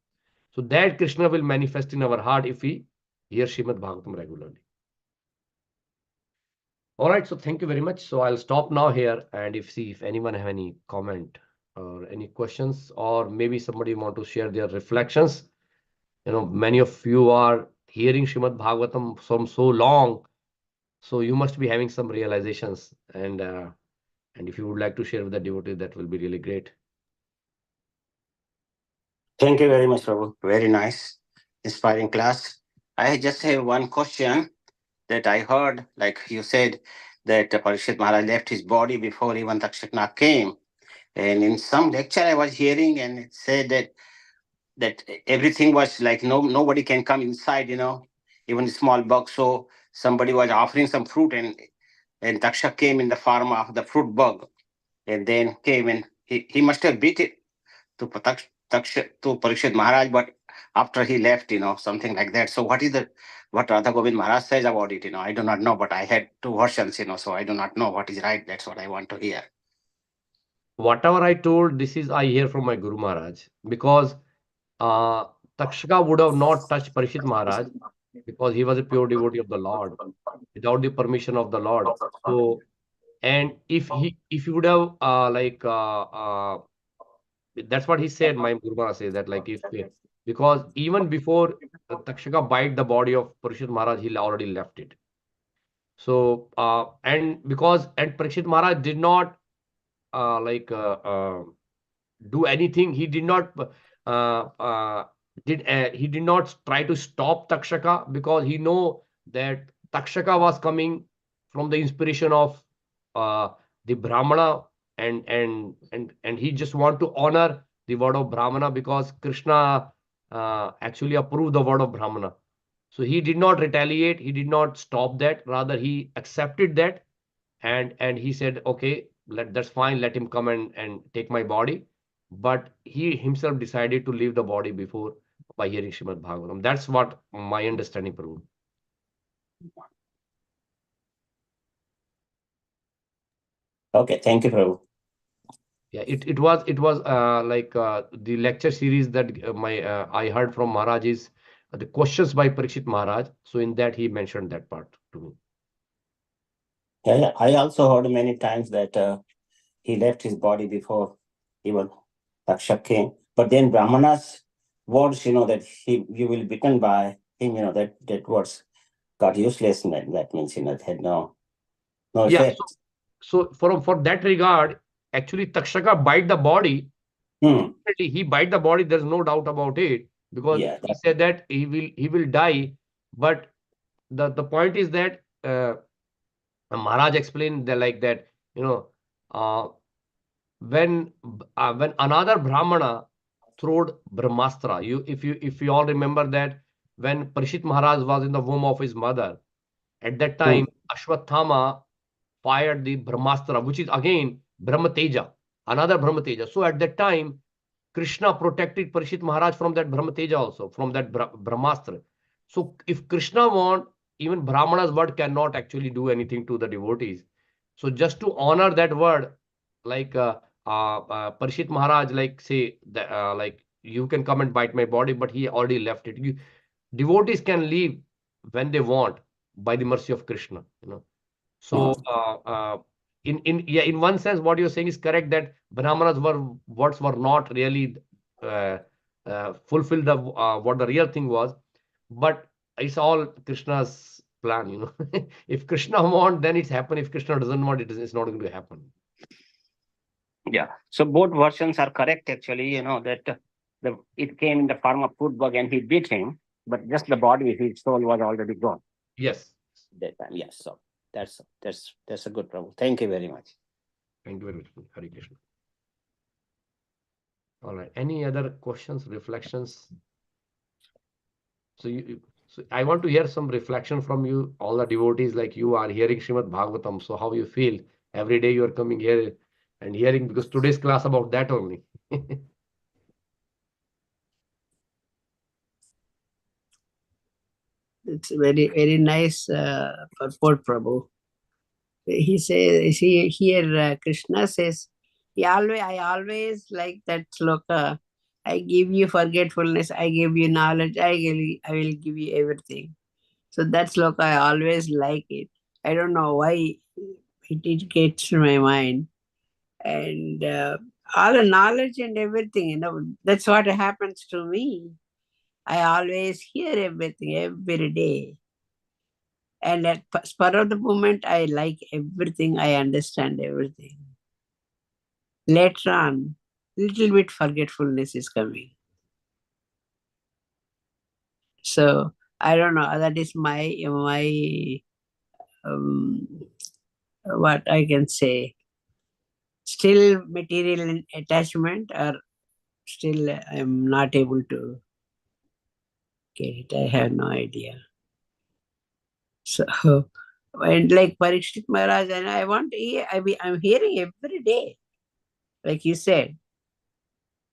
So that Krishna will manifest in our heart if we hear Srimad Bhagavatam regularly. All right, so thank you very much. So I'll stop now here, and see if anyone have any comment or any questions, or maybe somebody want to share their reflections. Many of you are hearing Srimad Bhagavatam from so long, so you must be having some realizations, and if you would like to share with the devotee, that will be really great. Thank you very much, Prabhu. Very nice, inspiring class. I just have one question that I heard, like you said, that Parishit Maharaj left his body before even Takshakna came. And in some lecture I was hearing, and it said that everything was like nobody can come inside, even a small bug. So somebody was offering some fruit, and Takshak came in the form of the fruit bug, and then came, and he must have beat it to Parikshit Maharaj, but after he left, something like that. So what Radha Govind Maharaj says about it, I do not know, but I had two versions, so I do not know what is right. That's what I want to hear. Whatever I told, this is I hear from my Guru Maharaj, because Takshaka would have not touched Parishit Maharaj because he was a pure devotee of the Lord without the permission of the Lord. So, and if he would have that's what he said. My Guru Maharaj says that like if because even before Takshaka bite the body of Parikshit Maharaj, he already left it. So and because and Parikshit Maharaj did not do anything. He did not uh, uh, he did not try to stop Takshaka because he know that Takshaka was coming from the inspiration of uh, the Brahmana, and he just want to honor the word of Brahmana because Krishna actually approved the word of Brahmana. So he did not retaliate. He did not stop that. Rather, he accepted that, and he said, okay, that's fine. Let him come and take my body. But he himself decided to leave the body before by hearing Srimad Bhagavatam. That's what my understanding, Prabhu. Okay, thank you, Prabhu. Yeah, it was the lecture series that I heard from Maharaj is the questions by Parikshit Maharaj. So in that he mentioned that part to me. Yeah, I also heard many times that he left his body before even Takshak came. But then Brahmana's words, that you will be bitten by him, that words got useless. And that means, it had no Yeah, effect. so for that regard, actually Takshaka bite the body. Definitely, he bite the body. There's no doubt about it because Yeah, he said that he will die. But the point is that Maharaj explained that like that uh, when another Brahmana throwed Brahmastra. If you all remember that when Parishit Maharaj was in the womb of his mother, at that time Ashwathama fired the Brahmastra, which is again Brahmateja, another Brahmateja. So at that time, Krishna protected Parishit Maharaj from that Brahmateja also, from that Brahmastra. So if Krishna want, even Brahmana's word cannot actually do anything to the devotees. So just to honor that word, like Parishit Maharaj, like say, like you can come and bite my body, but he already left it. Devotees can leave when they want by the mercy of Krishna. So, in one sense, what you're saying is correct that Brahmanas words were not really uh, fulfilled what the real thing was, but it's all Krishna's plan. If Krishna want, then it's happen. If Krishna doesn't want, it's not going to happen. Yeah. So both versions are correct, actually, that it came in the form of food bug and he beat him, but just the body, his soul was already gone Yes. that time. Yes. So that's a good problem. Thank you very much. Thank you very much, Hari Krishna. All right. Any other questions, reflections? So so I want to hear some reflection from you, all the devotees like you are hearing Srimad Bhagavatam. So how you feel every day you are coming here and hearing, because today's class about that only. It's very, very nice purport, Prabhu. He says, here Krishna says, I always like that sloka. I give you forgetfulness, I give you knowledge, I will give you everything. So that sloka, I always like it. I don't know why it gets to my mind. And all the knowledge and everything, that's what happens to me. I always hear everything every day. And at spur of the moment, I like everything, I understand everything. Later on, little bit forgetfulness is coming. So I don't know. That is my what I can say. Still material attachment, or still I'm not able to get it. I have no idea. So, and like Parikshit Maharaj, and I want to hear, I'm hearing every day, like you said,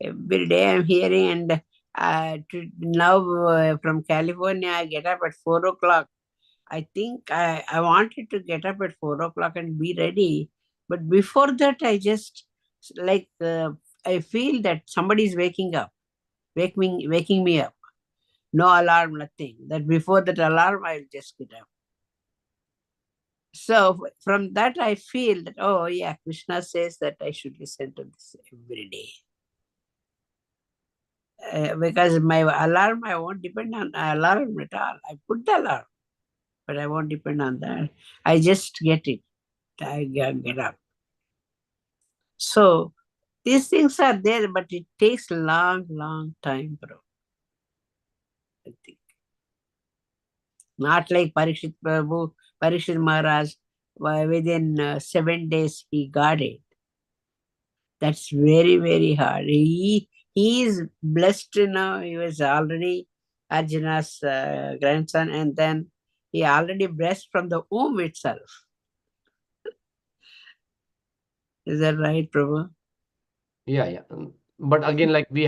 every day I'm hearing, and now from California, I get up at 4 o'clock. I think I wanted to get up at 4 o'clock and be ready. But before that, I just I feel that somebody is waking me up. no alarm, nothing. That before that alarm, I'll just get up. So from that, I feel that, oh yeah, Krishna says that I should listen to this every day. Because my alarm, I won't depend on alarm at all. I put the alarm, but I won't depend on that. I just get it. I get up. So these things are there, but it takes long time, bro. I think. Not like Parikshit Prabhu, Parikshit Maharaj, within 7 days he got it. That's very hard. He is blessed now. He was already Arjuna's grandson, and then he already blessed from the womb itself. Is that right, Prabhu? Yeah. But again, like we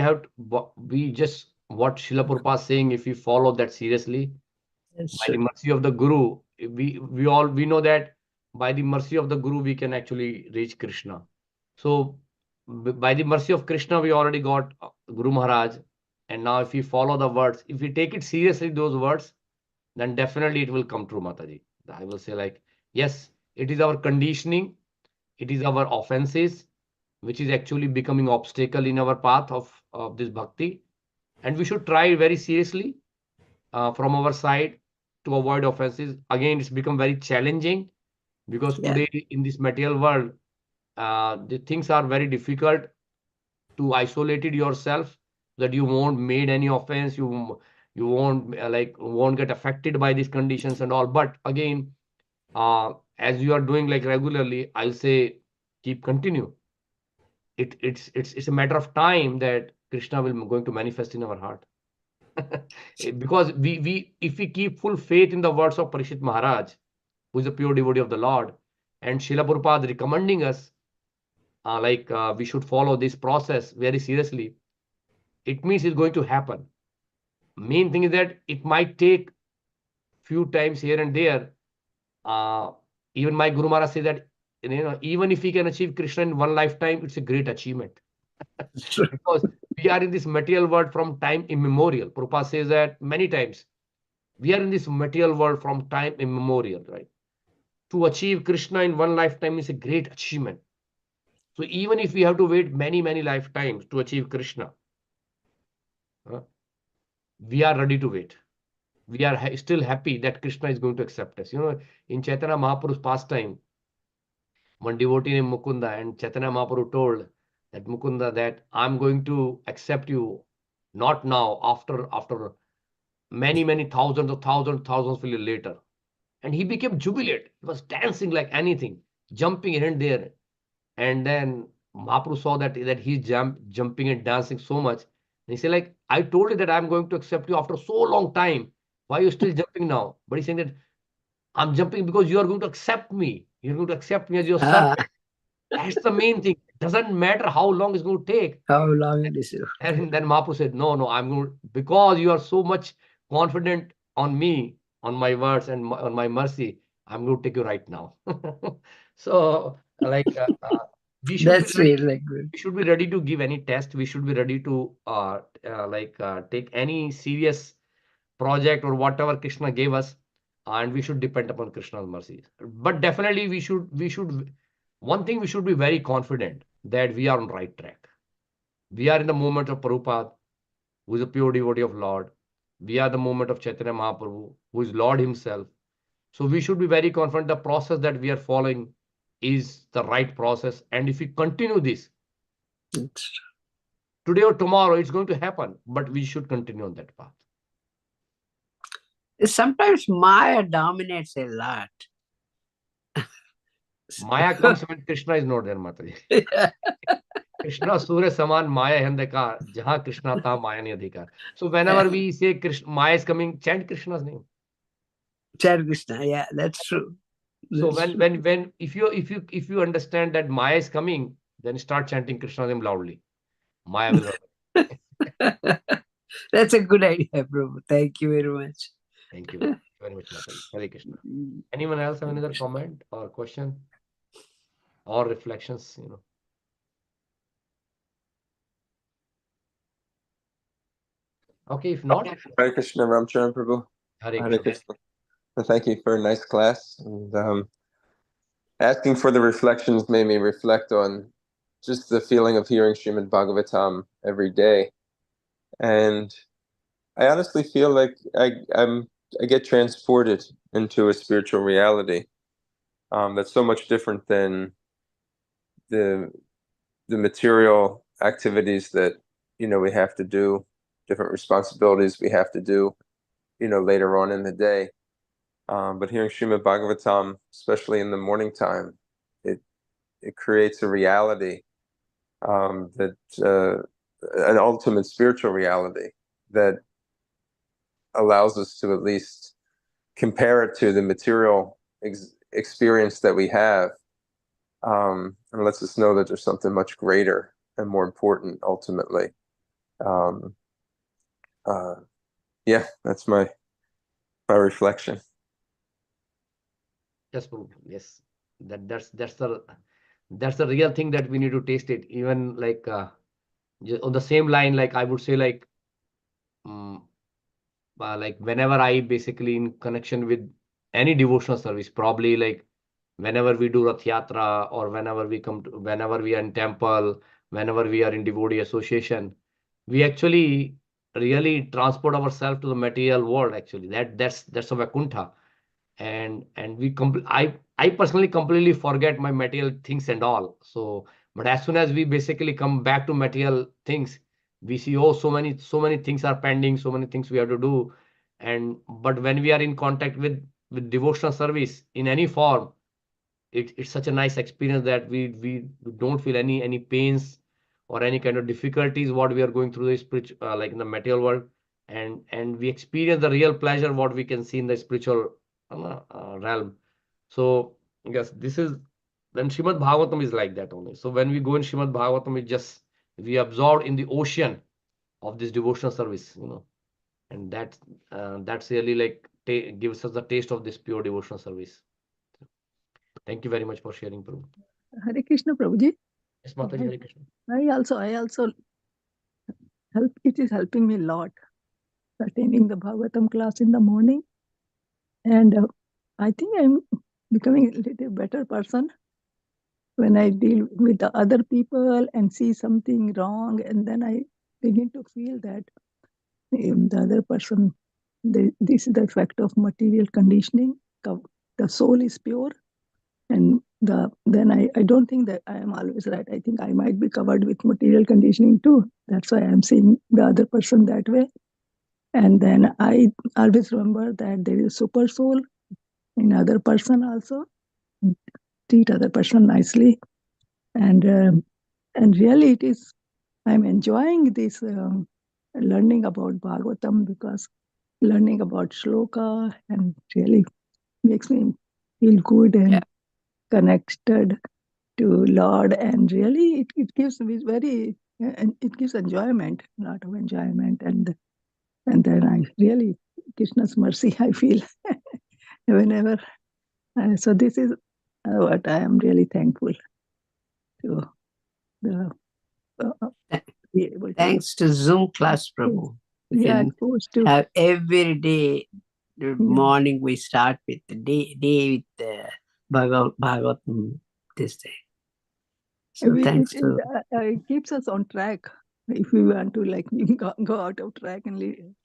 just what Srila Prabhupada is saying, if we follow that seriously, That's by the true. mercy of the Guru, we know that by the mercy of the Guru we can actually reach Krishna. So by the mercy of Krishna, we already got Guru Maharaj, and now if we follow the words, if we take it seriously, those words, then definitely it will come true, Mataji. I will say like, yes, it is our conditioning, it is our offenses, which is actually becoming obstacle in our path of this bhakti. And we should try very seriously from our side to avoid offenses. Again, it's become very challenging because Yeah. today in this material world, the things are very difficult to isolate it yourself that you won't made any offense, you won't won't get affected by these conditions and all. But again, as you are doing like regularly, I'll say keep continue. It's a matter of time that Krishna will going to manifest in our heart. Because we if we keep full faith in the words of Parishit Maharaj, who is a pure devotee of the Lord, and Srila Prabhupada recommending us, we should follow this process very seriously, it means it's going to happen. Main thing is that it might take few times here and there. Even my Guru Maharaj said that, even if we can achieve Krishna in one lifetime, it's a great achievement. Because we are in this material world from time immemorial. Prabhupada says that many times. We are in this material world from time immemorial, right? To achieve Krishna in one lifetime is a great achievement. So even if we have to wait many lifetimes to achieve Krishna, we are ready to wait. We are still happy that Krishna is going to accept us. In Chaitanya Mahaprabhu's pastime, one devotee named Mukunda, and Chaitanya Mahaprabhu told that Mukunda that I'm going to accept you, not now, after many thousands of years later. And he became jubilant. He was dancing like anything, jumping here and there. And then Mahaprabhu saw that he's jumping and dancing so much. And he said, like, I told you that I'm going to accept you after so long time. Why are you still jumping now? But he's saying that I'm jumping because you are going to accept me. You're going to accept me as your servant. That's the main thing. It doesn't matter how long it's going to take. How long it is? And then Mahaprabhu said, no, I'm going to, because you are so much confident on me, on my words and on my mercy, I'm going to take you right now. So, we should be That's ready. really good. We should be ready to give any test. We should be ready to take any serious project or whatever Krishna gave us, and we should depend upon Krishna's mercy. But definitely, we should. One thing we should be very confident that we are on right track. We are in the moment of Prabhupada, who is a pure devotee of Lord. We are the moment of Chaitanya Mahaprabhu, who is Lord himself. So we should be very confident the process that we are following is the right process. And if we continue this, today or tomorrow, it's going to happen. But we should continue on that path. Sometimes Maya dominates a lot. Maya comes when Krishna is not there, Mataji. Krishna Surya Saman Maya Handakar, Jaha Krishna Ta Maya Adhikar. So whenever we say Krishna, Maya is coming, chant Krishna's name. Chant Krishna, yeah, that's true. So when if you understand that Maya is coming, then start chanting Krishna's name loudly. Maya will run. That's a good idea, bro. Thank you very much. Thank you very much, Mataji. Hare Krishna. Anyone else have another comment or question or reflections? Okay, if not, Hare Krishna, Ramcharan Prabhu. Hare Hare Krishna. Krishna. Well, thank you for a nice class. And asking for the reflections made me reflect on just the feeling of hearing Srimad Bhagavatam every day. And I honestly feel like I get transported into a spiritual reality that's so much different than the material activities that we have to do, different responsibilities we have to do later on in the day. But hearing Srimad Bhagavatam, especially in the morning time, it creates a reality that an ultimate spiritual reality that allows us to at least compare it to the material experience that we have, and lets us know that there's something much greater and more important ultimately. Yeah, that's my reflection. Yes, Prabhu. Yes, that's the real thing that we need to taste it. Even like on the same line, like I would say, like whenever I basically in connection with any devotional service, probably like whenever we do Rath Yatra or whenever we are in temple, whenever we are in devotee association, we actually really transport ourselves to the material world. Actually, that's a Vaikuntha. And I personally completely forget my material things and all. So, but as soon as we basically come back to material things, we see, oh, so many things are pending, so many things we have to do. But when we are in contact with devotional service in any form, it's such a nice experience that we don't feel any pains or any kind of difficulties what we are going through the spiritual, like in the material world, and we experience the real pleasure what we can see in the spiritual realm. So yes, this is then Srimad Bhagavatam is like that only. So when we go in Srimad Bhagavatam, it just we absorb in the ocean of this devotional service, and that's really like gives us the taste of this pure devotional service. Thank you very much for sharing, Prabhu. Hare Krishna, Prabhuji. Yes, Mataji, Hare Krishna. I also help. It is helping me a lot. Attending the Bhagavatam class in the morning, and I think I'm becoming a little better person when I deal with the other people and see something wrong, and then I begin to feel that the other person, this is the effect of material conditioning. The soul is pure, and then I don't think that I am always right. I think I might be covered with material conditioning too. That's why I'm seeing the other person that way. And then I always remember that there is super soul in other person also. Treat other person nicely, and really it is. I'm enjoying this learning about Bhagavatam, because learning about shloka and really makes me feel good and connected to Lord, and really it gives me very and it gives enjoyment, a lot of enjoyment, and then I really Krishna's mercy I feel whenever. So this is what I am really thankful to the be able to. Thanks to Zoom class, Prabhu. We Yeah, can exposed to. have every day. The morning we start with the day with Bhagavatam this day. So thanks to It keeps us on track. If we want to like go out of track, and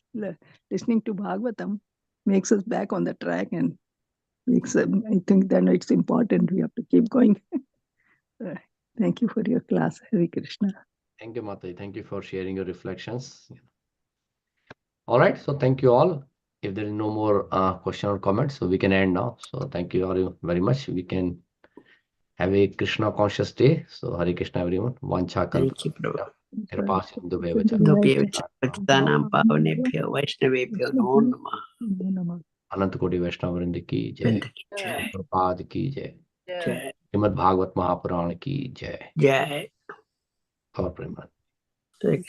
listening to Bhagavatam makes us back on the track, and makes I think then it's important. We have to keep going. Thank you for your class, Hare Krishna. Thank you, Mataji. Thank you for sharing your reflections. All right, so thank you all. If there is no more question or comments, so we can end now. So thank you all very much. We can have a Krishna conscious day. So Hare Krishna, everyone. Vancha thank you, Prabhu. kalpa sindhubheva cha. Dupyavichakritanam pavanebhyo Vaishnavebhyo namo namah. अनंत कोटि वैष्णव वृंद की जय, Vrinda ki jai. प्रपाद की जय, Jai. Shrimad Bhagavat Mahapuran की जय Jai. और प्रेम। Hare Krishna.